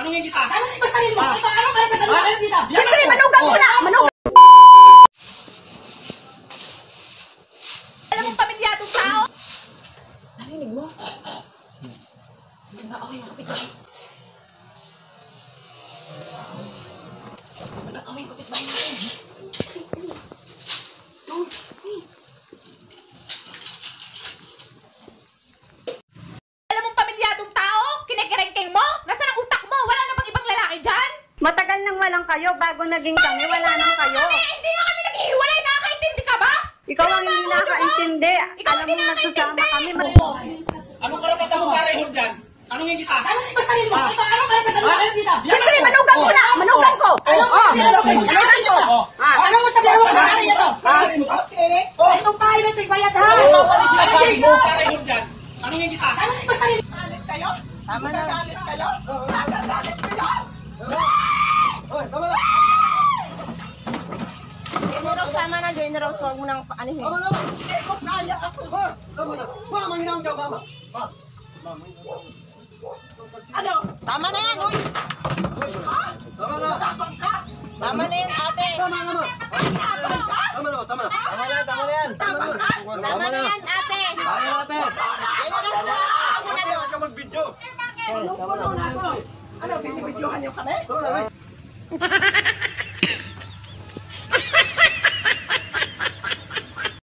Tanungin kita. Tanungin ko sarili mo. Ikaw, ano ka na dito? Siyempre, manugang ko na! Manugang! Alam mong pamilyadong tao? Narinig mo? Nag-aaway ang kapitbahay. Nag-aaway ang kapitbahay natin. Alam mong pamilyadong tao? Kinikerengkeng mo? Nasaan ang utak mo? Wala na bang ibang lalaki dyan? Matagal nang walang kayo, bago naging kami, wala nang kayo. Hindi nga kami naghihiwalay, nakakaintindi ka ba? Ikaw ang hindi nakakaintindi. Ikaw Alam hindi mo, nagsasama kami. Anong karapatan mo pareho dyan? Tanungin kita. Tanungin ko sarili mo. Ikaw, ano ka na dito? Siyempre, manugang ko na! Manugang ko! Manugang ko! Ano mo sabihin mo? Ano ito? Itong bahay na ito, ibayad ha? Ano ang sinasabi mo pareho dyan? Tanungin kita. Tanungin ko sarili mo. Galit kayo? Tama na. Galit kayo? Galit kayo? General, sama na, General. Huwag mo nang paanihin. Hindi ko kaya ako. Ano? Tama na yan, uy. Tama na yan, ate. Tama na yan, ate. Ano, binibidyohan niyo kami?